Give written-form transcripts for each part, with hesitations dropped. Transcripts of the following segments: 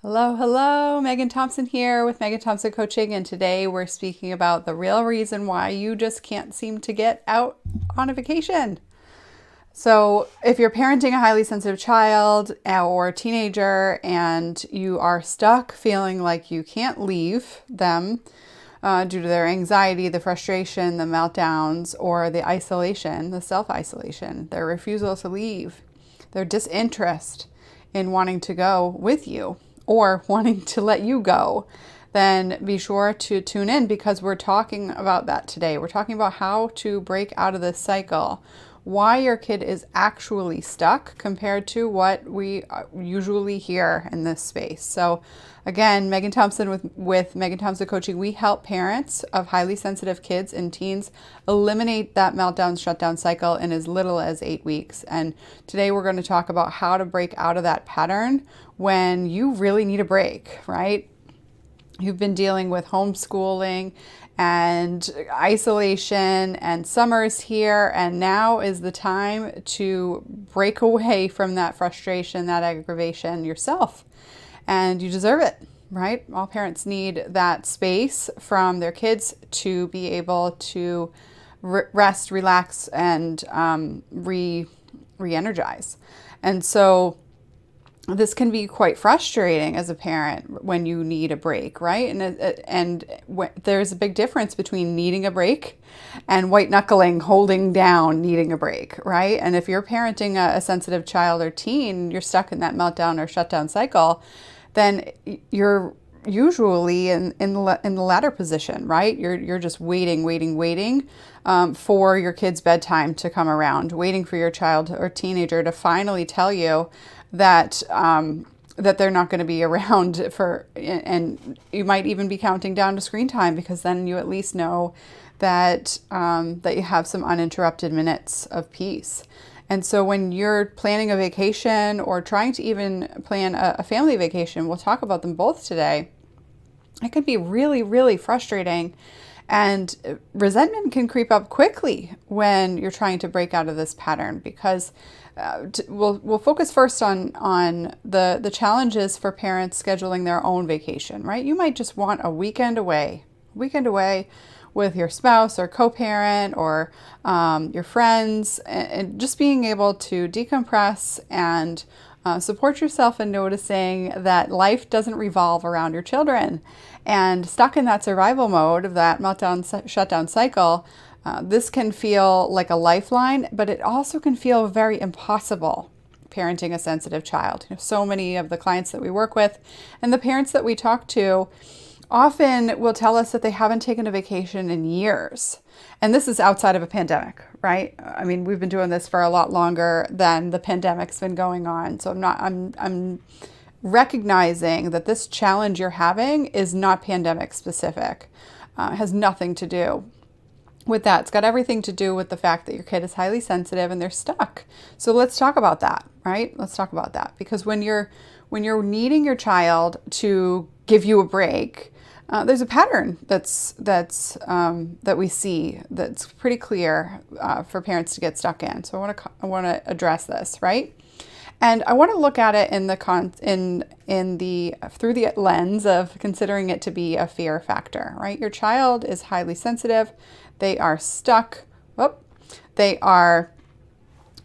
Hello, hello. Megan Thompson here with Megan Thompson Coaching, and today we're speaking about the real reason why you just can't seem to get out on a vacation. So, if you're parenting a highly sensitive child or teenager and you are stuck feeling like you can't leave them due to their anxiety, the frustration, the meltdowns, or the isolation, the self-isolation, their refusal to leave, their disinterest in wanting to go with you or wanting to let you go, then be sure to tune in because we're talking about that today. We're talking about how to break out of this cycle, why your kid is actually stuck compared to what we usually hear in this space. So again, Megan Thompson with Megan Thompson Coaching, we help parents of highly sensitive kids and teens eliminate that meltdown shutdown cycle in as little as 8 weeks. And today we're going to talk about how to break out of that pattern when you really need a break, right? You've been dealing with homeschooling and isolation, and summer's here, and now is the time to break away from that frustration, that aggravation yourself. And you deserve it, right? All parents need that space from their kids to be able to rest, relax, and re-energize. And so this can be quite frustrating as a parent when you need a break, right? And there's a big difference between needing a break and white knuckling, holding down, needing a break, right? And if you're parenting a sensitive child or teen, you're stuck in that meltdown or shutdown cycle, then you're usually in the latter position, right? You're just waiting for your kid's bedtime to come around, waiting for your child or teenager to finally tell you that that they're not going to be around for, and you might even be counting down to screen time, because then you at least know that that you have some uninterrupted minutes of peace. And so when you're planning a vacation or trying to even plan a family vacation, we'll talk about them both today, it can be really, really frustrating. And resentment can creep up quickly when you're trying to break out of this pattern, because we'll focus first on the challenges for parents scheduling their own vacation, right? You might just want a weekend away with your spouse or co-parent or your friends, and just being able to decompress and support yourself in noticing that life doesn't revolve around your children. And stuck in that survival mode of that meltdown shutdown cycle, this can feel like a lifeline, but it also can feel very impossible parenting a sensitive child. So many of the clients that we work with and the parents that we talk to often will tell us that they haven't taken a vacation in years. And this is outside of a pandemic, right? I mean, we've been doing this for a lot longer than the pandemic's been going on. So I'm recognizing that this challenge you're having is not pandemic specific. It has nothing to do with that. It's got everything to do with the fact that your kid is highly sensitive and they're stuck. So let's talk about that, right? Let's talk about that, because when you're needing your child to give you a break, there's a pattern that we see that's pretty clear for parents to get stuck in. So I want to address this, right? And I want to look at it through the lens of considering it to be a fear factor, right? Your child is highly sensitive. They are stuck. They are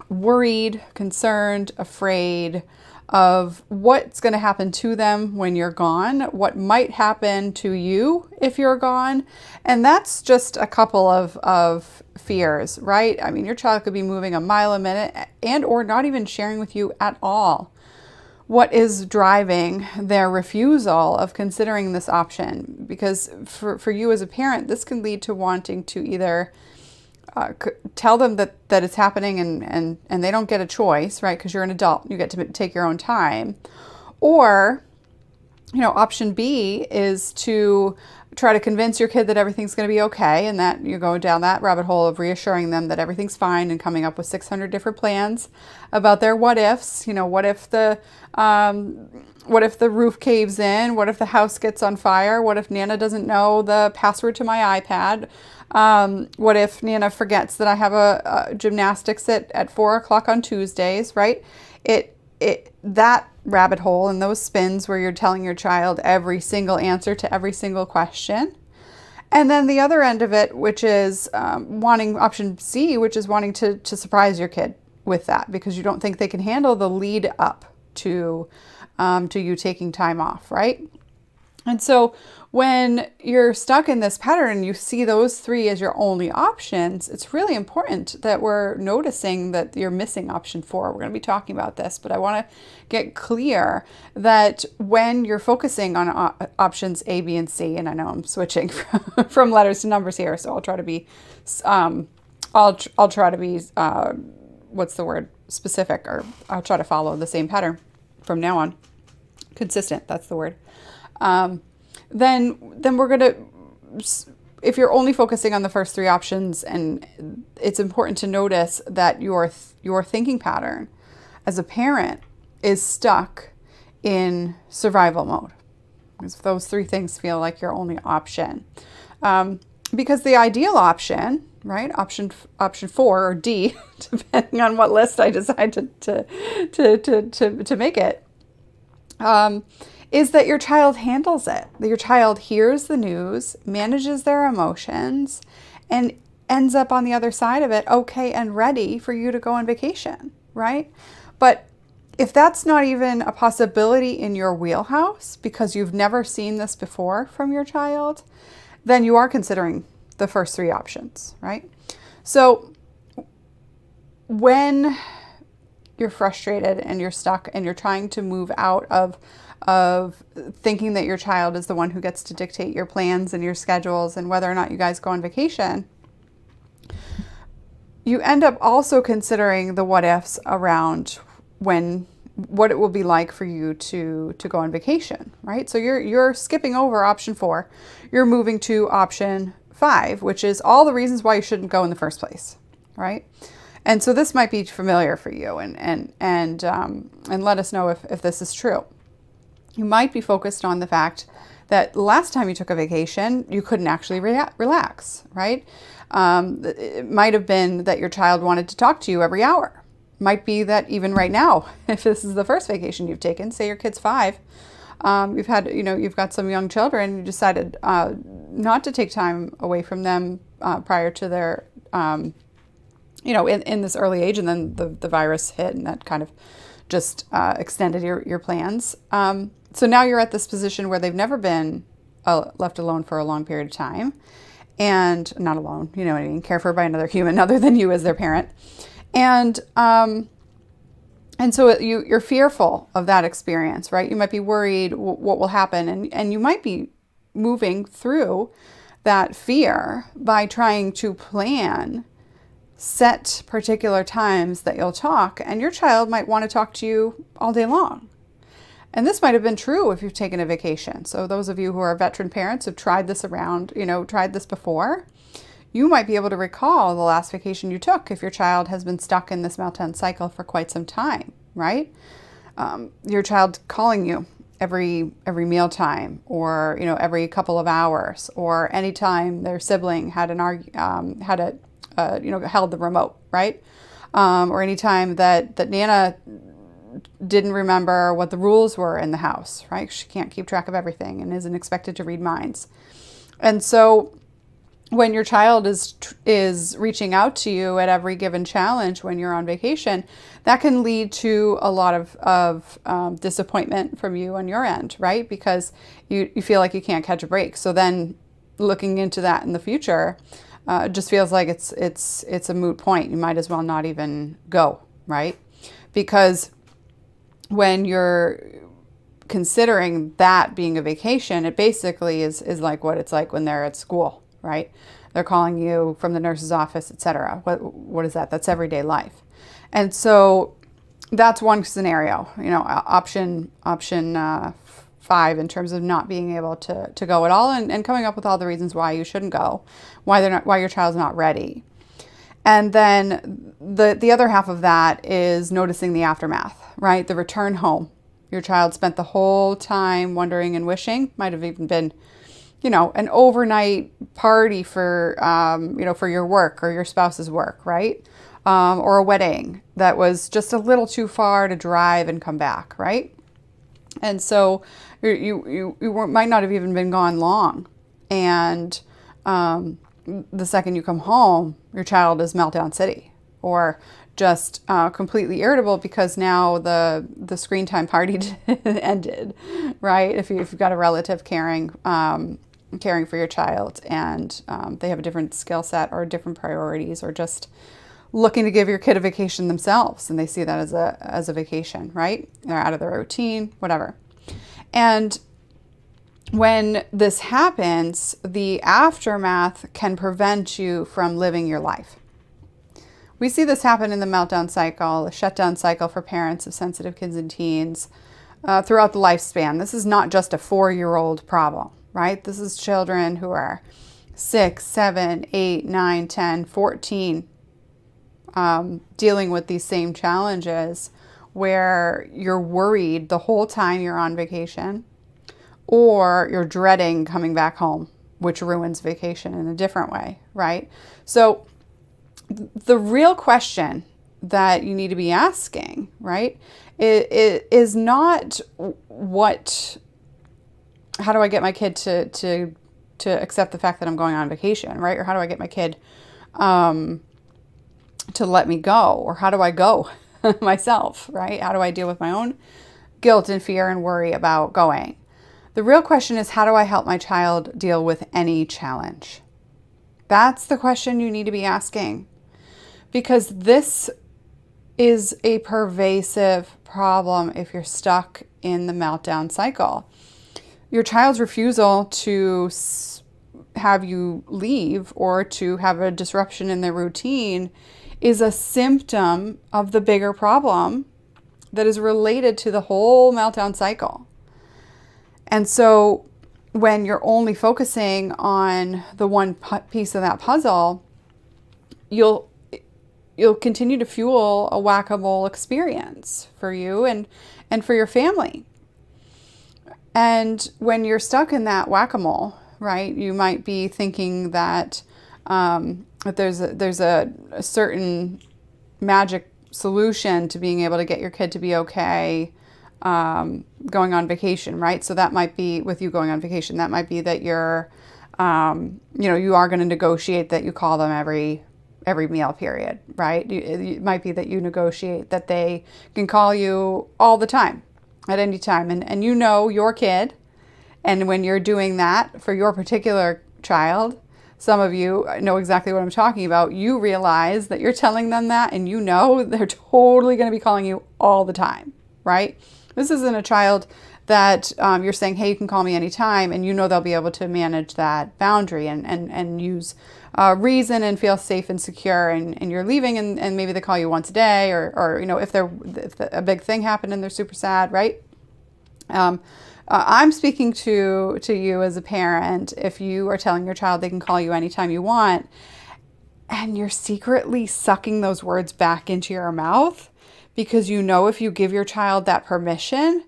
worried, concerned, afraid of what's going to happen to them when you're gone, what might happen to you if you're gone. And that's just a couple of fears, right? I mean, your child could be moving a mile a minute and or not even sharing with you at all. What is driving their refusal of considering this option? Because for you as a parent, this can lead to wanting to either tell them that it's happening and they don't get a choice, right? Because you're an adult, you get to take your own time. Or, option B is to try to convince your kid that everything's going to be okay, and that you go down that rabbit hole of reassuring them that everything's fine and coming up with 600 different plans about their what ifs. What if the roof caves in? What if the house gets on fire? What if Nana doesn't know the password to my iPad? What if Nana forgets that I have a gymnastics at 4 o'clock on Tuesdays, right? That rabbit hole and those spins where you're telling your child every single answer to every single question. And then the other end of it, which is wanting option C, which is wanting to surprise your kid with that because you don't think they can handle the lead up to you taking time off, right? And so when you're stuck in this pattern and you see those three as your only options, it's really important that we're noticing that you're missing option 4. We're going to be talking about this, but I want to get clear that when you're focusing on options A, B, and C, and I know I'm switching from letters to numbers here, so I'll try to be, I'll try to be, what's the word, specific, or I'll try to follow the same pattern from now on. Consistent, that's the word. Then we're going to, if you're only focusing on the first 3 options, and it's important to notice that your thinking pattern as a parent is stuck in survival mode. Because those 3 things feel like your only option. Because the ideal option, right, option 4 or D, depending on what list I decide to make it, is that your child handles it. That your child hears the news, manages their emotions, and ends up on the other side of it okay and ready for you to go on vacation, right? But if that's not even a possibility in your wheelhouse because you've never seen this before from your child, then you are considering the first 3 options, right? So when you're frustrated and you're stuck and you're trying to move out of thinking that your child is the one who gets to dictate your plans and your schedules and whether or not you guys go on vacation, you end up also considering the what ifs around what it will be like for you to go on vacation, right? So you're skipping over option 4. You're moving to option 5, which is all the reasons why you shouldn't go in the first place, right? And so this might be familiar for you, and let us know if this is true. You might be focused on the fact that last time you took a vacation, you couldn't actually relax, right? It might have been that your child wanted to talk to you every hour. Might be that even right now, if this is the first vacation you've taken, say your kid's 5, you've got some young children, you decided not to take time away from them prior to their, in this early age, and then the virus hit and that kind of just extended your plans. So now you're at this position where they've never been left alone for a long period of time, and not alone, you know what I mean, cared for by another human other than you as their parent. And so you're fearful of that experience, right? You might be worried what will happen, and you might be moving through that fear by trying to plan set particular times that you'll talk, and your child might want to talk to you all day long. And this might have been true if you've taken a vacation. So those of you who are veteran parents who've tried this tried this before, you might be able to recall the last vacation you took if your child has been stuck in this meltdown cycle for quite some time, right? Your child calling you every mealtime, or every couple of hours, or anytime their sibling had held the remote, right? Or anytime that Nana didn't remember what the rules were in the house, right? She can't keep track of everything and isn't expected to read minds. And so when your child is reaching out to you at every given challenge when you're on vacation, that can lead to a lot of disappointment from you on your end, right? Because you feel like you can't catch a break. So then looking into that in the future, it just feels like it's a moot point. You might as well not even go, right? Because when you're considering that being a vacation, it basically is like what it's like when they're at school, right? They're calling you from the nurse's office, etc. What is that? That's everyday life. And so that's one scenario, option 5 in terms of not being able to go at all, and coming up with all the reasons why you shouldn't go, why your child's not ready. And then the other half of that is noticing the aftermath, right? The return home. Your child spent the whole time wondering and wishing, might have even been, an overnight party for your work or your spouse's work, right? Or a wedding that was just a little too far to drive and come back, right? And so you might not have even been gone long. And the second you come home, your child is meltdown city, or just completely irritable because now the screen time party ended, right? If you've got a relative caring for your child, and they have a different skill set or different priorities, or just looking to give your kid a vacation themselves, and they see that as a vacation, right? They're out of their routine, whatever. And when this happens, the aftermath can prevent you from living your life. We see this happen in the meltdown cycle, the shutdown cycle for parents of sensitive kids and teens throughout the lifespan. This is not just a 4-year-old problem, right? This is children who are 6, 7, 8, 9, 10, 14, dealing with these same challenges where you're worried the whole time you're on vacation, or you're dreading coming back home, which ruins vacation in a different way, right? So the real question that you need to be asking, right, is not how do I get my kid to accept the fact that I'm going on vacation, right? Or how do I get my kid to let me go? Or how do I go myself, right? How do I deal with my own guilt and fear and worry about going? The real question is, how do I help my child deal with any challenge? That's the question you need to be asking, because this is a pervasive problem if you're stuck in the meltdown cycle. Your child's refusal to have you leave or to have a disruption in their routine is a symptom of the bigger problem that is related to the whole meltdown cycle. And so when you're only focusing on the one piece of that puzzle, you'll continue to fuel a whack-a-mole experience for you and for your family. And when you're stuck in that whack-a-mole, right, you might be thinking that there's a certain magic solution to being able to get your kid to be okay going on vacation, right? So that might be, with you going on vacation, that might be that you're, you are going to negotiate that you call them every meal period, right? It might be that you negotiate that they can call you all the time, at any time, and you know your kid, and when you're doing that for your particular child, some of you know exactly what I'm talking about. You realize that you're telling them that, and you know they're totally going to be calling you all the time, right? This isn't a child that you're saying, hey, you can call me anytime, and you know they'll be able to manage that boundary and use reason and feel safe and secure, and you're leaving, and maybe they call you once a day, or if a big thing happened and they're super sad, right? I'm speaking to you as a parent. If you are telling your child they can call you anytime you want, and you're secretly sucking those words back into your mouth, because you know if you give your child that permission,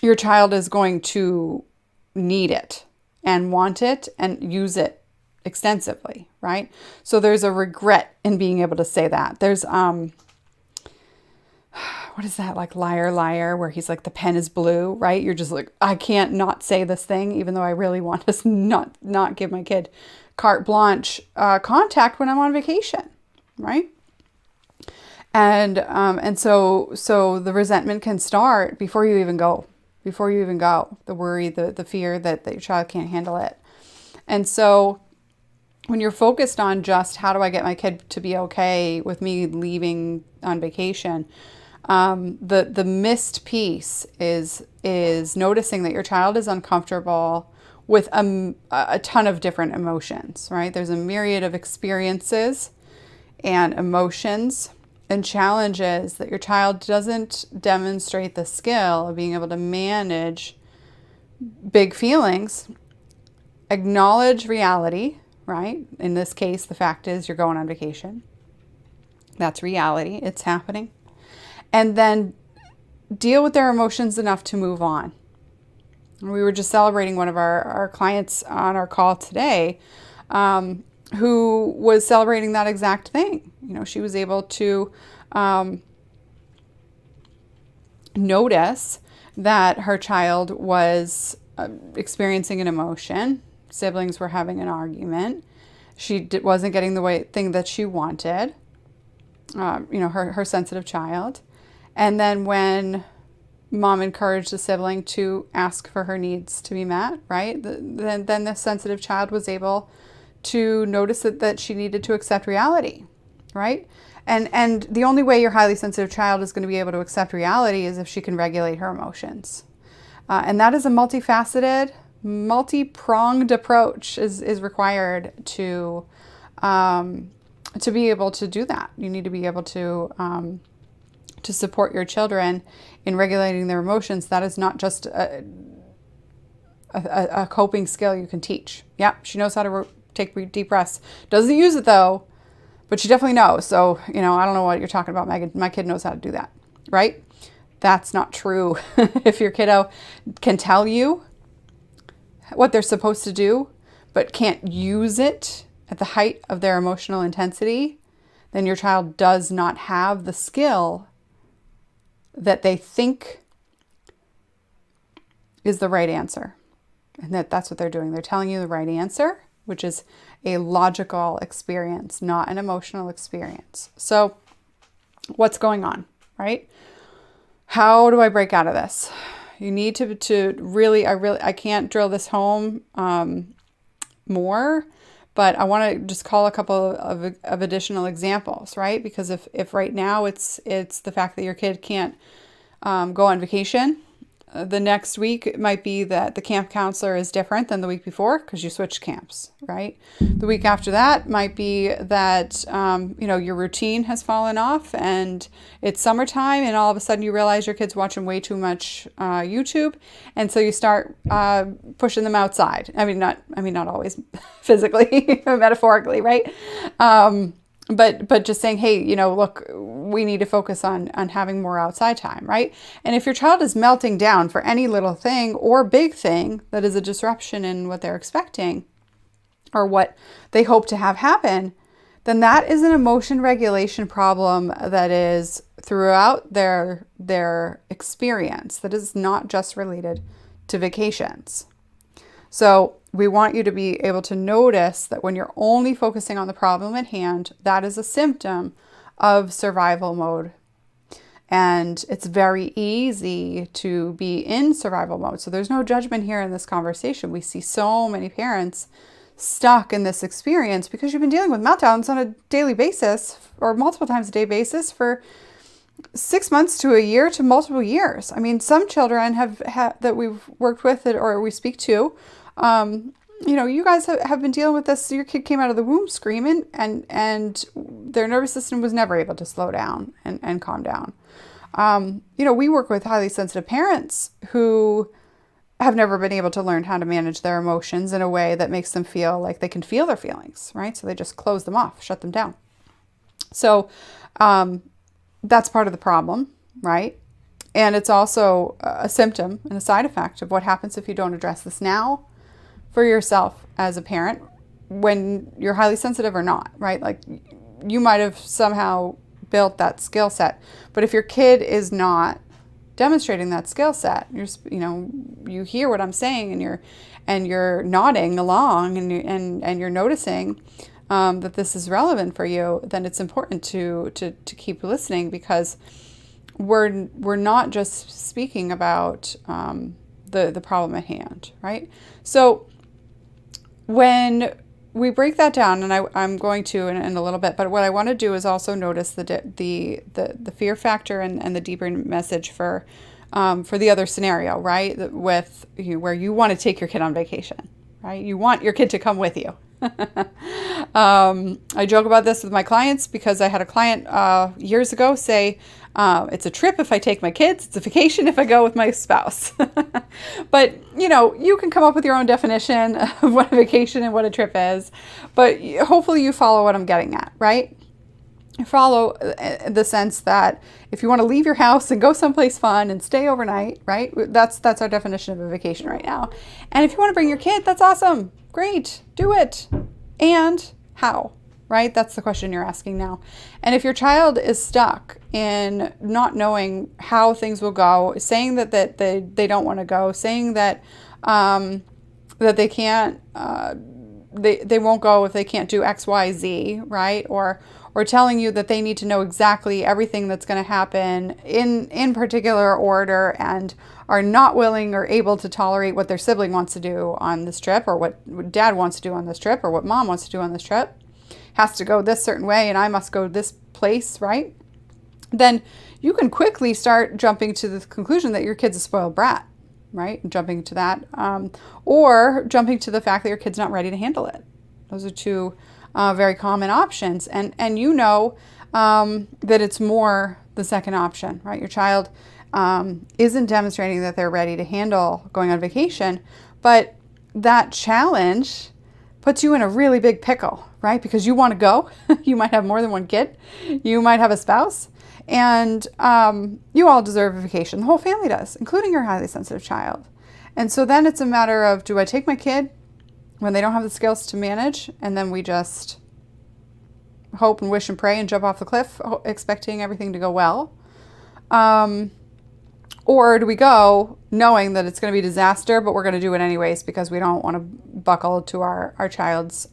your child is going to need it and want it and use it extensively, right? So there's a regret in being able to say that. There's what is that, like Liar Liar, where he's like, the pen is blue, right? You're just like, I can't not say this thing, even though I really want to not give my kid carte blanche contact when I'm on vacation, right? And so the resentment can start before you even go. The worry, the fear that your child can't handle it. And so when you're focused on just how do I get my kid to be okay with me leaving on vacation, the missed piece is noticing that your child is uncomfortable with a ton of different emotions, right? There's a myriad of experiences and emotions and challenges that your child doesn't demonstrate the skill of being able to manage big feelings, acknowledge reality, right? In this case, the fact is you're going on vacation. That's reality. It's happening. And then deal with their emotions enough to move on. We were just celebrating one of our clients on our call today, who was celebrating that exact thing. She was able to notice that her child was experiencing an emotion. Siblings were having an argument. She wasn't getting the thing that she wanted, her sensitive child. And then when mom encouraged the sibling to ask for her needs to be met, right? Then the sensitive child was able to notice that she needed to accept reality, right? And the only way your highly sensitive child is going to be able to accept reality is if she can regulate her emotions. And that is a multifaceted, multi-pronged approach is required to be able to do that. You need to be able to support your children in regulating their emotions. That is not just a coping skill you can teach. Yeah, she knows how to take deep breaths. Doesn't use it though, but she definitely knows. So, I don't know what you're talking about, Megan. My kid knows how to do that, right? That's not true. If your kiddo can tell you what they're supposed to do, but can't use it at the height of their emotional intensity, then your child does not have the skill that they think is the right answer. And that's what they're doing. They're telling you the right answer, which is a logical experience, not an emotional experience. So what's going on, right? How do I break out of this? You need to really, I can't drill this home more, but I want to just call a couple of additional examples, right? Because if right now it's the fact that your kid can't go on vacation, the next week it might be that the camp counselor is different than the week before because you switched camps, right? The week after that might be that, your routine has fallen off and it's summertime and all of a sudden you realize your kid's watching way too much YouTube. And so you start pushing them outside. Not always physically, metaphorically, right? But just saying, hey, look, we need to focus on having more outside time, right? And if your child is melting down for any little thing or big thing that is a disruption in what they're expecting or what they hope to have happen, then that is an emotion regulation problem that is throughout their experience, that is not just related to vacations. So we want you to be able to notice that when you're only focusing on the problem at hand, that is a symptom of survival mode. And it's very easy to be in survival mode. So there's no judgment here in this conversation. We see so many parents stuck in this experience because you've been dealing with meltdowns on a daily basis or multiple times a day basis for 6 months to a year to multiple years. I mean, some children have that we've worked with or we speak to, you guys have been dealing with this. Your kid came out of the womb screaming and their nervous system was never able to slow down and calm down. We work with highly sensitive parents who have never been able to learn how to manage their emotions in a way that makes them feel like they can feel their feelings, right? So they just close them off, shut them down. So, that's part of the problem, right? And it's also a symptom and a side effect of what happens if you don't address this now for yourself as a parent when you're highly sensitive or not, right? Like you might have somehow built that skill set, but if your kid is not demonstrating that skill set, you hear what I'm saying and you're nodding along and you're noticing that this is relevant for you, then it's important to keep listening because we're not just speaking about the problem at hand, right? So when we break that down, and I'm going to in a little bit, but what I want to do is also notice the fear factor and the deeper message for the other scenario, right? With where you want to take your kid on vacation, right? You want your kid to come with you. I joke about this with my clients because I had a client years ago say, it's a trip if I take my kids, it's a vacation if I go with my spouse. But, you can come up with your own definition of what a vacation and what a trip is, but hopefully you follow what I'm getting at, right? You follow the sense that if you want to leave your house and go someplace fun and stay overnight, right? That's our definition of a vacation right now. And if you want to bring your kid, that's awesome. Great. Do it. And how? right? That's the question you're asking now. And if your child is stuck in not knowing how things will go, saying that they don't want to go, saying that that they can't, they won't go if they can't do X, Y, Z, right? Or telling you that they need to know exactly everything that's going to happen in particular order, and are not willing or able to tolerate what their sibling wants to do on this trip, or what dad wants to do on this trip, or what mom wants to do on this trip, has to go this certain way and I must go this place, right? Then you can quickly start jumping to the conclusion that your kid's a spoiled brat, right? Jumping to that, or jumping to the fact that your kid's not ready to handle it. Those are two very common options. And you know that it's more the second option, right? Your child isn't demonstrating that they're ready to handle going on vacation, but that challenge puts you in a really big pickle, right? Because you want to go. You might have more than one kid. You might have a spouse. And you all deserve a vacation. The whole family does, including your highly sensitive child. And so then it's a matter of, do I take my kid when they don't have the skills to manage, and then we just hope and wish and pray and jump off the cliff expecting everything to go well? Or do we go knowing that it's going to be a disaster, but we're going to do it anyways because we don't want to buckle to our child's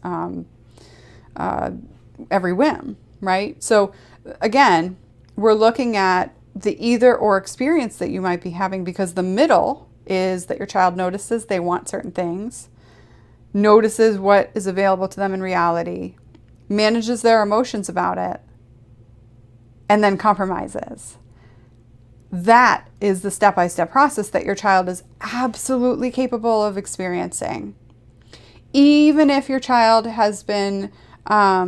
every whim, right? So again, we're looking at the either or experience that you might be having, because the middle is that your child notices they want certain things, notices what is available to them in reality, manages their emotions about it, and then compromises. That is the step-by-step process that your child is absolutely capable of experiencing. Even if your child has been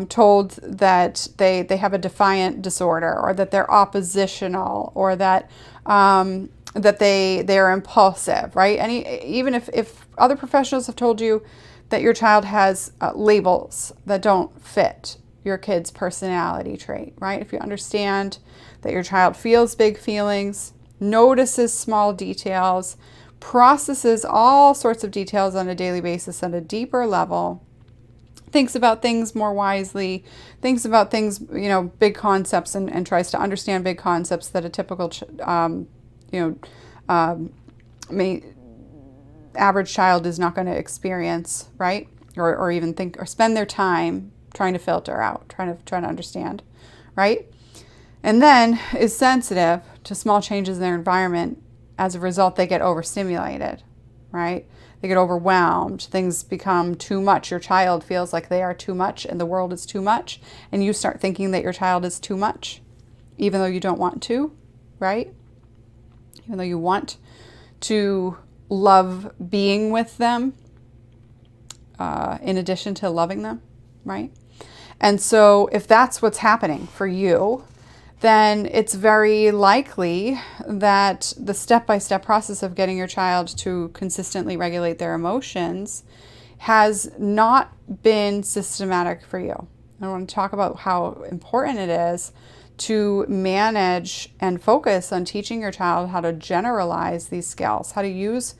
told that they have a defiant disorder, or that they're oppositional, or that that they are impulsive, right? Even if other professionals have told you that your child has labels that don't fit your kid's personality trait, right? If you understand that your child feels big feelings, notices small details, processes all sorts of details on a daily basis at a deeper level, thinks about things more wisely, thinks about things, big concepts, and tries to understand big concepts that a typical, average child is not going to experience, right? Or even think or spend their time trying to filter out, trying to understand, right? And then is sensitive to small changes in their environment. As a result, they get overstimulated, right? They get overwhelmed. Things become too much. Your child feels like they are too much and the world is too much. And you start thinking that your child is too much, even though you don't want to, right? Even though you want to love being with them, in addition to loving them, right? And so if that's what's happening for you, then it's very likely that the step-by-step process of getting your child to consistently regulate their emotions has not been systematic for you. I want to talk about how important it is to manage and focus on teaching your child how to generalize these skills, how to use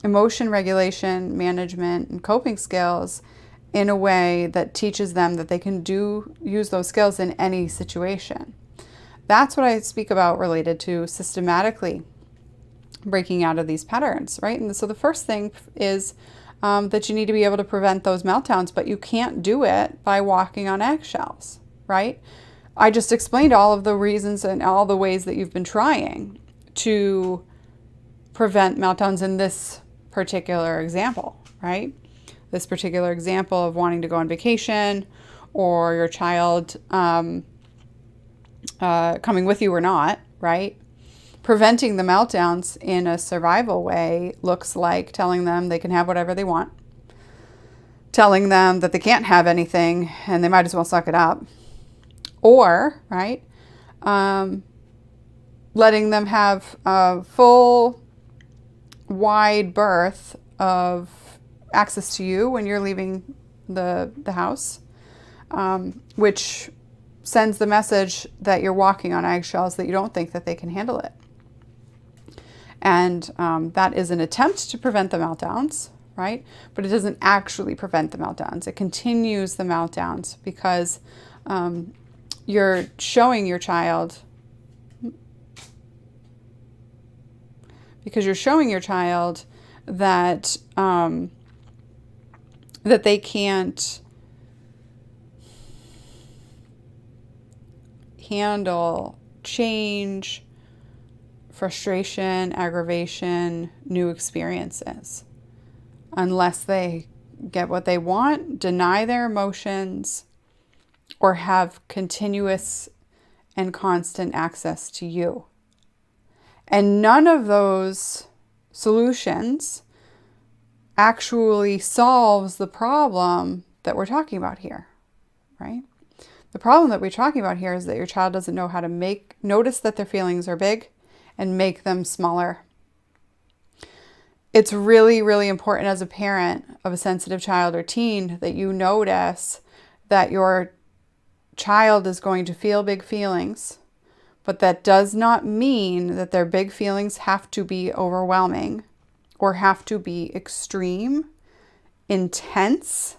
emotion regulation, management, and coping skills in a way that teaches them that they can use those skills in any situation. That's what I speak about related to systematically breaking out of these patterns, right? And so the first thing is that you need to be able to prevent those meltdowns, but you can't do it by walking on eggshells, right? I just explained all of the reasons and all the ways that you've been trying to prevent meltdowns in this particular example, right? This particular example of wanting to go on vacation, or your child coming with you or not, right? Preventing the meltdowns in a survival way looks like telling them they can have whatever they want, telling them that they can't have anything and they might as well suck it up, or, right, letting them have a full, wide berth of access to you when you're leaving the house, which sends the message that you're walking on eggshells, that you don't think that they can handle it. And that is an attempt to prevent the meltdowns, right? But it doesn't actually prevent the meltdowns. It continues the meltdowns because you're showing your child that that they can't handle change, frustration, aggravation, new experiences unless they get what they want, deny their emotions, or have continuous and constant access to you. And none of those solutions actually solves the problem that we're talking about here, right? The problem that we're talking about here is that your child doesn't know how to notice that their feelings are big and make them smaller. It's really, really important as a parent of a sensitive child or teen that you notice that your child is going to feel big feelings, but that does not mean that their big feelings have to be overwhelming or have to be extreme, intense,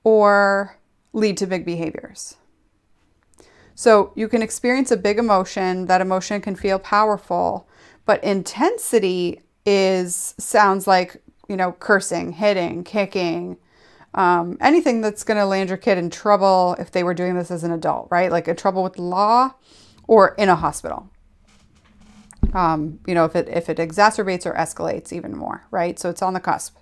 or lead to big behaviors. So you can experience a big emotion. That emotion can feel powerful, but intensity sounds like, cursing, hitting, kicking, anything that's going to land your kid in trouble if they were doing this as an adult, right? Like in trouble with the law or in a hospital. If it exacerbates or escalates even more, right? So it's on the cusp.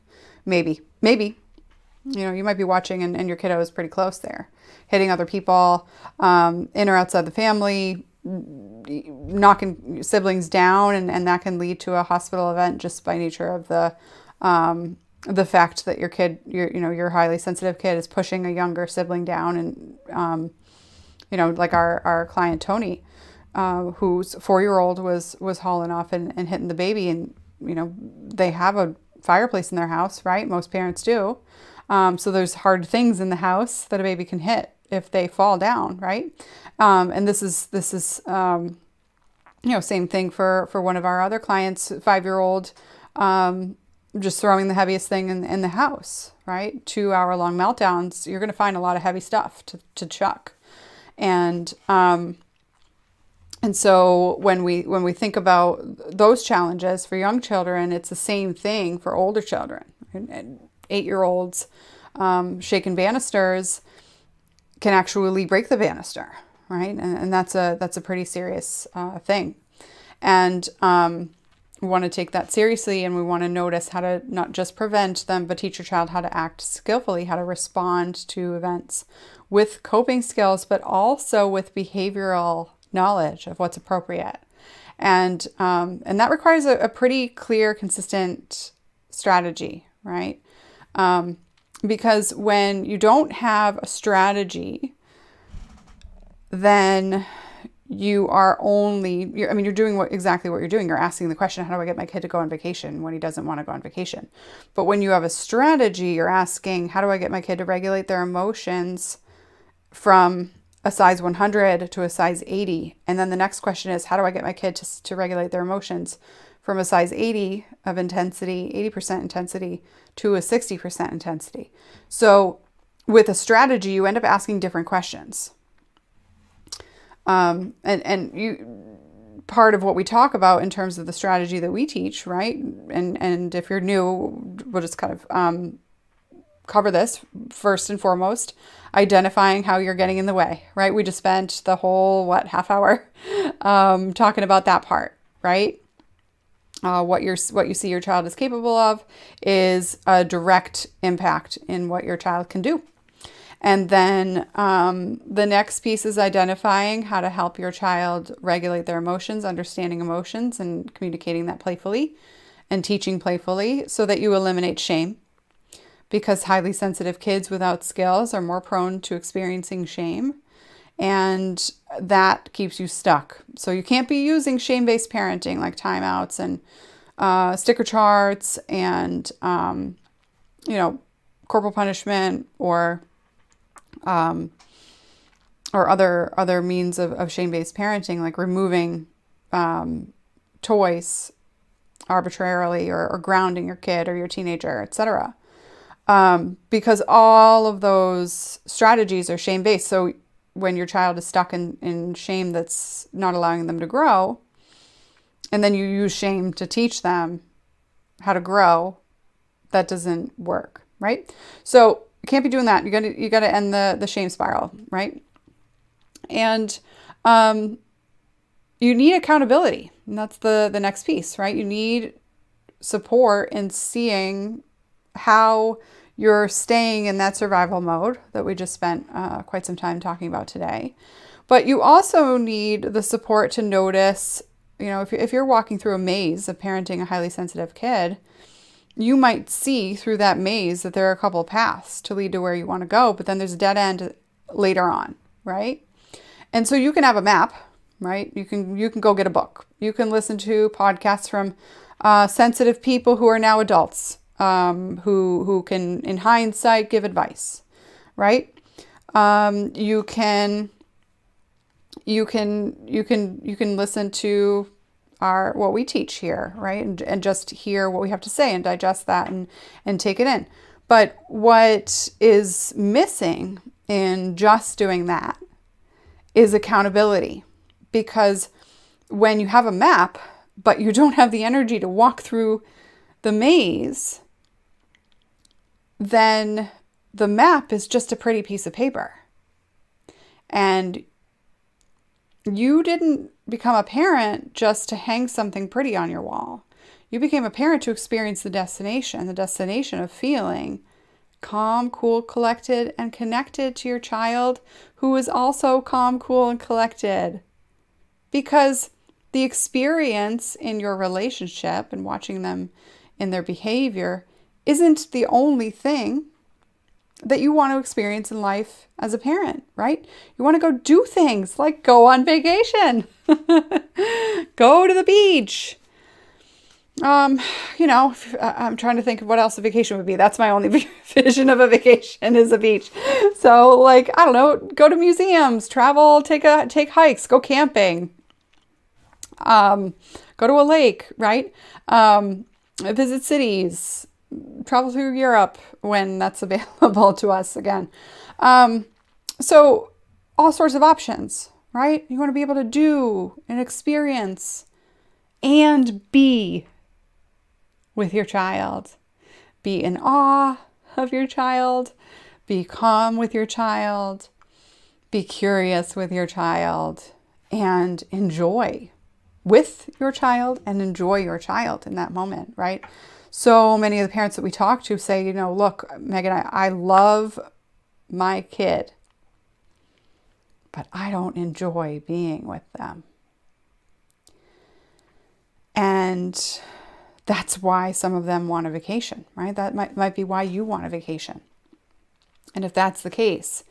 Maybe, you might be watching and your kiddo is pretty close there, hitting other people, in or outside the family, knocking siblings down, and that can lead to a hospital event just by nature of the fact that your kid, your highly sensitive kid is pushing a younger sibling down. And, like our client, Tony, whose 4-year-old was hauling off and hitting the baby. And, they have a fireplace in their house, right? Most parents do. So there's hard things in the house that a baby can hit if they fall down, right? And this is same thing for one of our other clients, 5-year-old, just throwing the heaviest thing in the house, right? 2-hour-long meltdowns. You're going to find a lot of heavy stuff to chuck. And so when we think about those challenges for young children, it's the same thing for older children. And 8-year-olds shaking banisters can actually break the banister, right? And that's a pretty serious thing. And we want to take that seriously, and we want to notice how to not just prevent them, but teach your child how to act skillfully, how to respond to events with coping skills, but also with behavioral knowledge of what's appropriate. And that requires a pretty clear, consistent strategy, right? Because when you don't have a strategy, then you're doing exactly what you're doing. You're asking the question, how do I get my kid to go on vacation when he doesn't want to go on vacation? But when you have a strategy, you're asking, how do I get my kid to regulate their emotions from a size 100 to a size 80? And then the next question is, how do I get my kid to regulate their emotions from a size 80 of intensity, 80% intensity, to a 60% intensity? So with a strategy, you end up asking different questions. And part of what we talk about in terms of the strategy that we teach, right? And if you're new, we'll just kind of cover this first and foremost, identifying how you're getting in the way, right? We just spent the whole, half hour talking about that part, right? What you see your child is capable of is a direct impact in what your child can do. And then the next piece is identifying how to help your child regulate their emotions, understanding emotions, and communicating that playfully and teaching playfully so that you eliminate shame. Because highly sensitive kids without skills are more prone to experiencing shame, and that keeps you stuck. So you can't be using shame-based parenting like timeouts and sticker charts and corporal punishment or other means of shame-based parenting, like removing toys arbitrarily, or grounding your kid or your teenager, etc. Because all of those strategies are shame-based. So when your child is stuck in shame that's not allowing them to grow, and then you use shame to teach them how to grow, that doesn't work, right? So you can't be doing that. You gotta end the shame spiral, right? And you need accountability. And that's the next piece, right? You need support in seeing how you're staying in that survival mode that we just spent quite some time talking about today. But you also need the support to notice, if you're walking through a maze of parenting a highly sensitive kid, you might see through that maze that there are a couple of paths to lead to where you want to go, but then there's a dead end later on, right? And so you can have a map, right? You can go get a book. You can listen to podcasts from sensitive people who are now adults, who can, in hindsight, give advice, right? You can listen to what we teach here, right? And just hear what we have to say and digest that and take it in. But what is missing in just doing that is accountability. Because when you have a map, but you don't have the energy to walk through the maze, then the map is just a pretty piece of paper. And you didn't become a parent just to hang something pretty on your wall. You became a parent to experience the destination of feeling calm, cool, collected, and connected to your child, who is also calm, cool, and collected. Because the experience in your relationship and watching them in their behavior isn't the only thing that you want to experience in life as a parent, right? You want to go do things like go on vacation, go to the beach. I'm trying to think of what else a vacation would be. That's my only vision of a vacation, is a beach. So I don't know, go to museums, travel, take hikes, go camping, go to a lake, right? Visit cities, travel through Europe when that's available to us again. So all sorts of options, right? You want to be able to do and experience and be with your child. Be in awe of your child. Be calm with your child. Be curious with your child. And enjoy with your child and enjoy your child in that moment, right? So many of the parents that we talk to say, look, Megan, I love my kid, but I don't enjoy being with them. And that's why some of them want a vacation, right? That might be why you want a vacation. And if that's the case,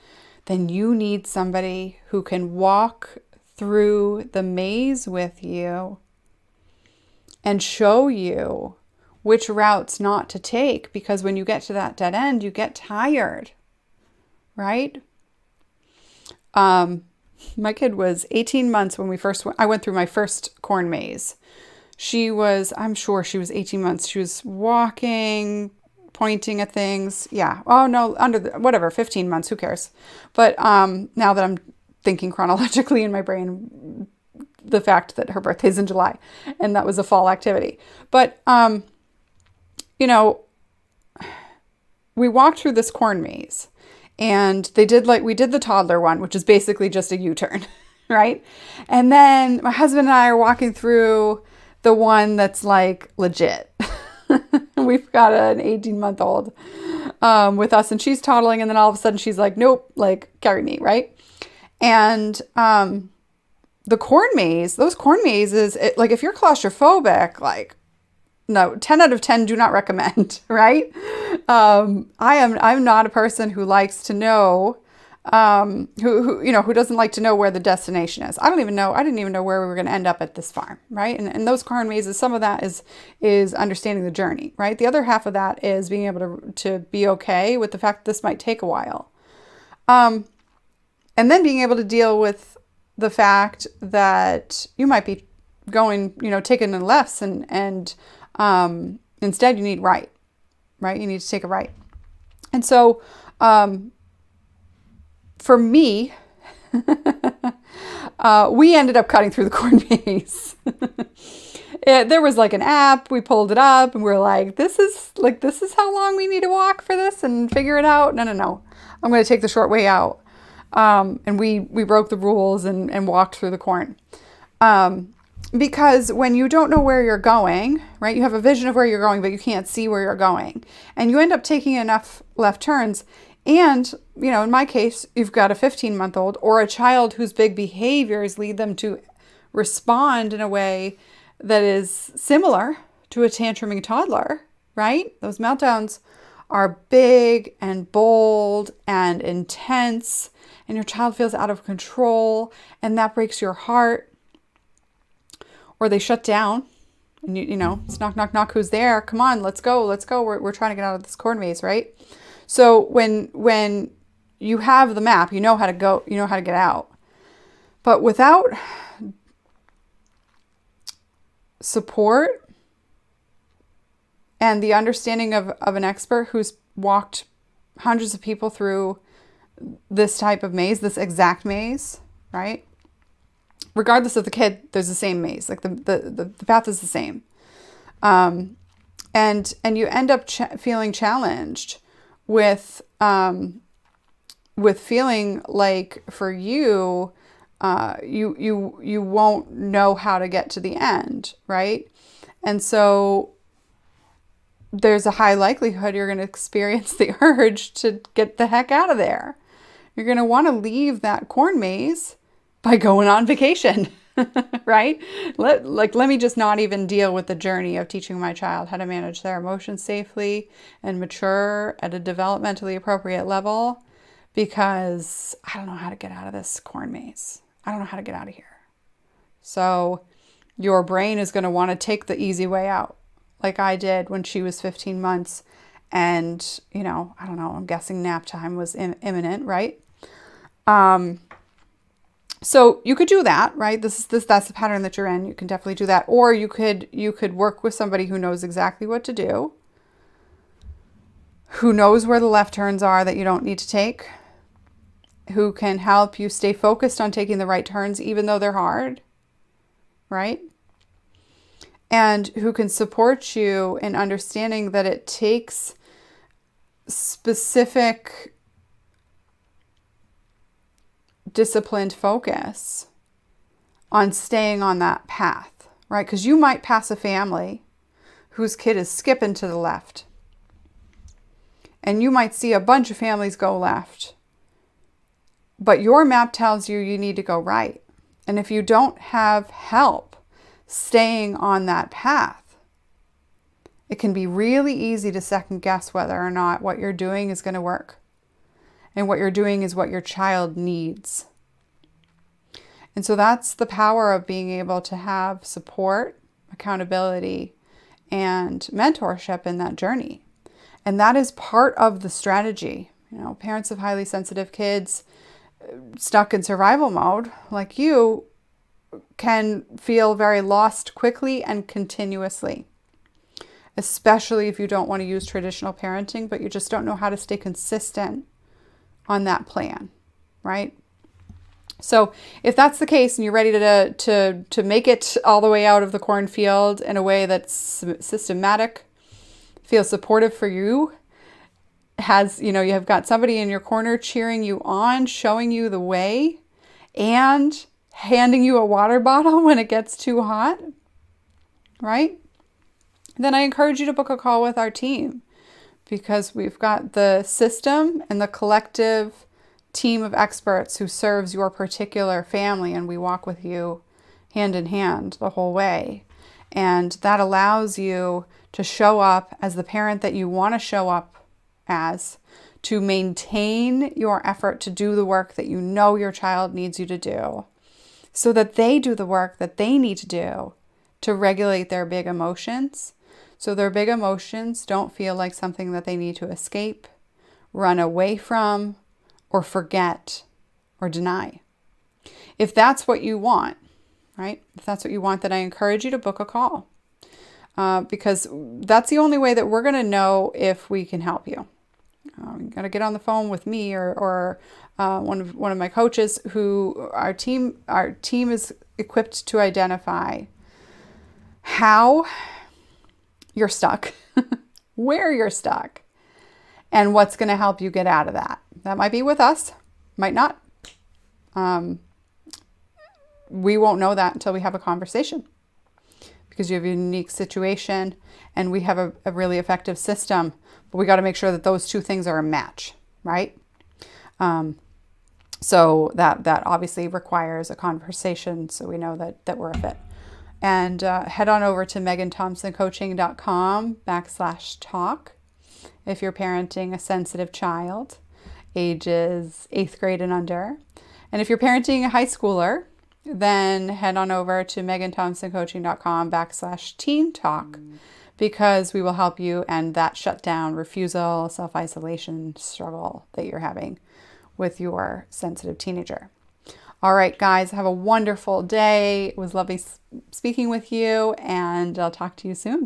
then you need somebody who can walk through the maze with you and show you which routes not to take, because when you get to that dead end, you get tired, right? My kid was 18 months when I went through my first corn maze. I'm sure she was 18 months. She was walking, pointing at things. Yeah. Oh no, 15 months, who cares? But now that I'm thinking chronologically in my brain, the fact that her birthday's in July and that was a fall activity. But, we walked through this corn maze, and we did the toddler one, which is basically just a U-turn, right? And then my husband and I are walking through the one that's legit. We've got an 18-month-old with us, and she's toddling, and then all of a sudden she's like, nope, carry me, right? And the corn maze, those corn mazes, if you're claustrophobic, no, 10 out of 10 do not recommend, right? I'm not a person who likes to know, who doesn't like to know where the destination is. I didn't even know where we were going to end up at this farm, right? And those corn mazes, some of that is understanding the journey, right? The other half of that is being able to be okay with the fact that this might take a while. And then being able to deal with the fact that you might be going, taking the lefts and Instead, you need right? You need to take a right. And so for me, we ended up cutting through the corn maze. There was like an app, we pulled it up and we were like, this is how long we need to walk for this and figure it out. No. I'm going to take the short way out. And we broke the rules and walked through the corn. Because when you don't know where you're going, right, you have a vision of where you're going, but you can't see where you're going. And you end up taking enough left turns. And, in my case, you've got a 15-month-old or a child whose big behaviors lead them to respond in a way that is similar to a tantruming toddler, right? Those meltdowns are big and bold and intense, and your child feels out of control, and that breaks your heart. Or they shut down, and it's knock, knock, knock, who's there? Come on, let's go. We're trying to get out of this corn maze, right? So when you have the map, you know how to go, you know how to get out. But without support and the understanding of an expert who's walked hundreds of people through this type of maze, this exact maze, right? Regardless of the kid, there's the same maze. Like the path is the same. And you end up feeling challenged with feeling like for you, you won't know how to get to the end, right? And so there's a high likelihood you're going to experience the urge to get the heck out of there. You're going to want to leave that corn maze by going on vacation, right? Let me just not even deal with the journey of teaching my child how to manage their emotions safely and mature at a developmentally appropriate level, because I don't know how to get out of this corn maze. I don't know how to get out of here. So your brain is going to want to take the easy way out, like I did when she was 15 months. And, I don't know, I'm guessing nap time was imminent, right? So you could do that, right? That's the pattern that you're in. You can definitely do that. Or you could work with somebody who knows exactly what to do, who knows where the left turns are that you don't need to take, who can help you stay focused on taking the right turns, even though they're hard, right? And who can support you in understanding that it takes specific disciplined focus on staying on that path, right? Because you might pass a family whose kid is skipping to the left. And you might see a bunch of families go left. But your map tells you need to go right. And if you don't have help staying on that path, it can be really easy to second guess whether or not what you're doing is going to work. And what you're doing is what your child needs. And so that's the power of being able to have support, accountability, and mentorship in that journey. And that is part of the strategy. Parents of highly sensitive kids stuck in survival mode, like you, can feel very lost quickly and continuously. Especially if you don't want to use traditional parenting, but you just don't know how to stay consistent on that plan, right? So if that's the case and you're ready to make it all the way out of the cornfield in a way that's systematic, feels supportive for you, you have got somebody in your corner cheering you on, showing you the way, and handing you a water bottle when it gets too hot, right? Then I encourage you to book a call with our team, because we've got the system and the collective team of experts who serves your particular family, and we walk with you hand in hand the whole way. And that allows you to show up as the parent that you want to show up as, to maintain your effort to do the work that you know your child needs you to do, so that they do the work that they need to do to regulate their big emotions. So their big emotions don't feel like something that they need to escape, run away from, or forget, or deny. If that's what you want, right? If that's what you want, then I encourage you to book a call. because that's the only way that we're going to know if we can help you. You got to get on the phone with me or one of my coaches who our team is equipped to identify how you're stuck, where you're stuck, and what's going to help you get out of that. That might be with us, might not. We won't know that until we have a conversation, because you have a unique situation and we have a really effective system, but we got to make sure that those two things are a match, right? So that obviously requires a conversation, so we know that we're a fit. And head on over to meganthompsoncoaching.com/talk if you're parenting a sensitive child, ages 8th grade and under. And if you're parenting a high schooler, then head on over to meganthompsoncoaching.com/teen talk, because we will help you end that shutdown, refusal, self-isolation struggle that you're having with your sensitive teenager. All right, guys, have a wonderful day. It was lovely speaking with you, and I'll talk to you soon.